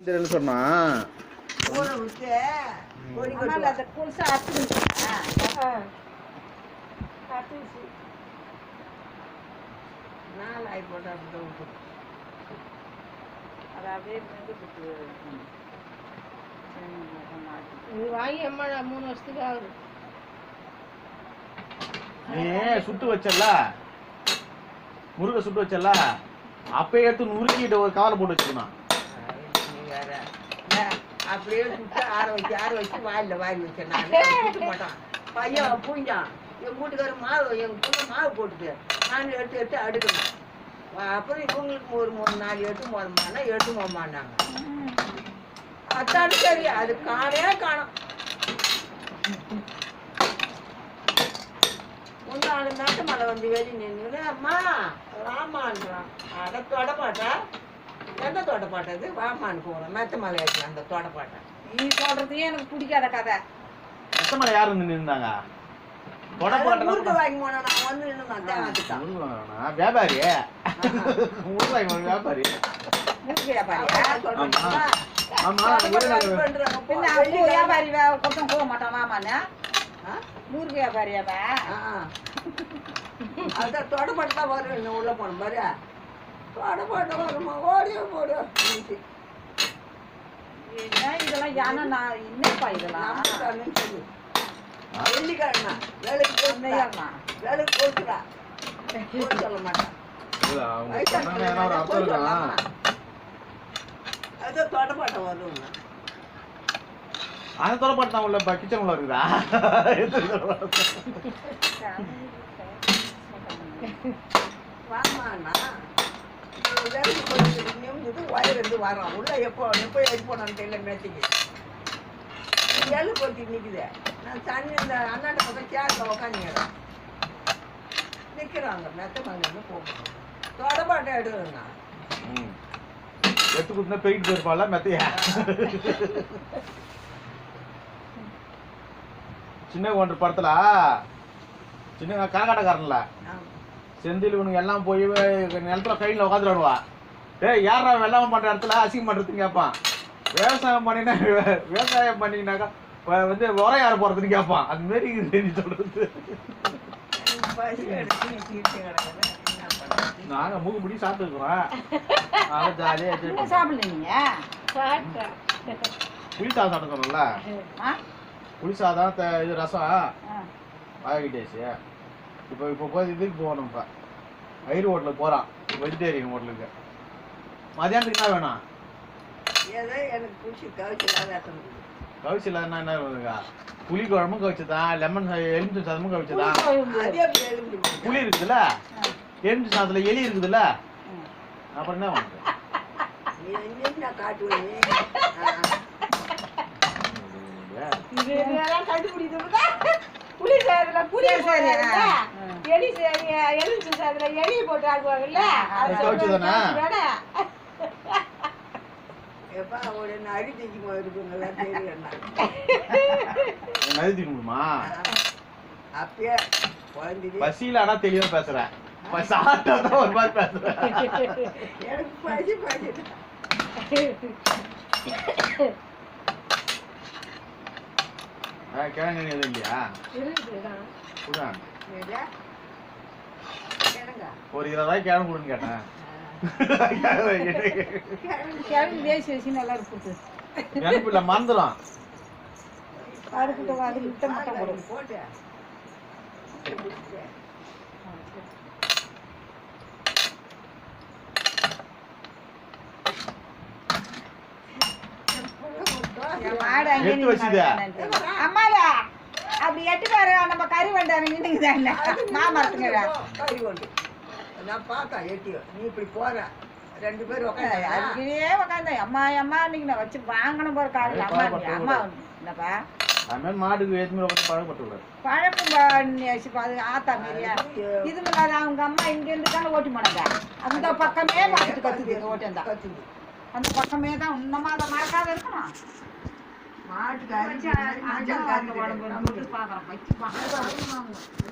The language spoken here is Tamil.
சொன்னா ஊற விட்டு பொடி ஆமால அந்த புதுசா அத்துச்சு நாலு ஆகி போட்டு அப்படி விட்டு அது அப்படியே மெதுக்கு இது வாங்கி அம்மா 3 வருஷத்துக்கு ஆகுது. நீ சுட்டு வச்சல முருகை சுட்டு வச்சல அப்பயே எடுத்து நுறுக்கிட்டு ஒரு கவலை போட்டு வச்சுக்கணும். அப்படியே சுட்டு ஆற வச்சு வாயில வாரி வச்சேன். நான் சுட்டு மாட்டான் பையன் பூஞ்சான். என் வீட்டுக்காரர் மாவு எங்கள் பொண்ணு மாவு போட்டுது. நான் எடுத்து அடுக்கணும். அப்புறம் இவங்களுக்கு ஒரு 3-4 எடுத்து போதமானா எடுத்து போமான்னாங்க. அத்தாடு சரி அது காணும். முன்னாள் நாட்டு மழை வந்து வெளியே நின்று அம்மா ராமான்றான். அதை தொடப்பாட்டா எந்த தோட்டப்பாட்டது வாமான்னு போகிறோம். மெத்த மலை ஏற்ற அந்த தோட்டப்பாட்டை நீ சொல்றதையே எனக்கு பிடிக்காத கதை. மெத்த மலை யாரு நின்றுந்தாங்க? ஊருக்கு வாங்கி போனா நான் வந்து நின்று தேங்காய்ட்டான். வியாபாரி ஊருக்கு வாங்கி வியாபாரி வியாபாரி கொத்தம் போக மாட்டான் வாமான்னு நூறுக்கு வியாபாரியாவா? அதான் தொடப்பாட்டு தான் வரும். இன்னும் உள்ள போன பாரு தொடப்பாட்டு வருமா ஓடியோ போடு. இதெல்லாம் யானை நான் என்னப்பா இதெல்லாம் சொல்லு. வெள்ளிக்கிழமை வேலைக்கு போச்சுடா சொல்ல மாட்டான். அதான் தொடப்பாட்டை வரும். அந்த தொடப்பாட்டு தான் உள்ள கிச்சன் உள்ள இருக்குதா? வாமாண்ணா வேலைக்கு போயிட்டு நிமிந்து வயிறு இருந்து வரோம். உள்ள எப்போ ஏறி போனான்னு தெரியல. மேட்டிக்கு எள்ளு போட்டி நிற்குது. நான் தண்ணி இந்த அண்ணாட்ட பக்கம் சேரில் உக்காந்துக்கிறேன். நிற்கிறாங்க மெத்த மங்கன்னு போகணும். தொடப்பாட்டை எடுக்கணுண்ணா. எடுத்து கொடுத்தா பெயிட்டு போயிருப்பாள் மெத்தையா. சின்ன ஒன்று படத்துல சின்ன காக்காட்டக்காரன்ல செந்தில் இவனுக்கு எல்லாம் போய் நிலத்துல கையில் உட்காந்துடுவா. யாரா வெள்ளாம பண்ற இடத்துல அசிங்கம் பண்றதுன்னு கேட்பான். விவசாயம் பண்ணினாக்கா வந்து உரம் யார் போறதுன்னு கேட்பான். அது மாரி நீ சொல்றது. நாங்க மூக்கு முடி சாப்பிட்டுருக்கோம். ஜாலியா சாப்பிடலீங்க புளி சாதம் சாப்பிட்டுக்கணும்ல. புளி சாதம் இது ரசம் வாங்கிட்டேச்சு. இப்போ போய் இதுக்கு போகணும். இப்போ ஐரு ஹோட்டலுக்கு போகிறான். வெஜிடேரியன் ஹோட்டலுக்கு. மதியானத்துக்கு என்ன வேணும்? ஏதோ எனக்கு பிடிச்சி கவிச்சில என்ன இருக்குதுங்க? புளி குழம்பும் கவிச்சதான், லெமன் எலுமிச்சை சாதமும் கவிச்சதான். புளி இருக்குதுல்ல, எலுமிச்சை சாதத்துல எலி இருக்குதுல்ல, அப்புறம் என்ன பண்ணுறது? புளி சாதத்துல புளி எலி எலுமிச்சை சாதத்துல எலி போட்டு ஆக்குவாங்கல்ல. பசியில ஆனா தெளிவா பேசுறேன். சாப்பிட்டா ஒரு மாதிரி பேசுறேன். கிழங்கு எதுவும் இல்லையா? ஒரு 20 ரூபாய்க்கு கிழங்கு கொடுன்னு கேட்டேன். நினைப்பில்ல மறந்துடும். அம்மால அப்படி எட்டு பேரு நம்ம கறி வண்டாங்க மாமரத்துங்க கறி வண்டு நான் பார்த்தா எட்டியோ. நீ இப்படி போற 2 பேரும் அதுக்கே உட்காந்து அம்மா அம்மா இன்னைக்கு நான் வச்சு வாங்கணும் போற காலையில் அம்மா அம்மா என்னப்பா அதுமாதிரி மாட்டுக்கு ஏற்றுமே பழக்கப்பட்டு பழக்கம் அது ஆத்தா மாரியா இது இல்லாத அவங்க அம்மா இங்கேருந்து தானே ஓட்டி போனாங்க. அந்த பக்கமே பார்த்துட்டு கற்றுது ஓட்டியிருந்தா அந்த பக்கமே தான் இன்னமா அதை மறக்காத இருக்கணும். மாட்டுக்கு பார்க்குறேன் வச்சு பார்க்குறேன்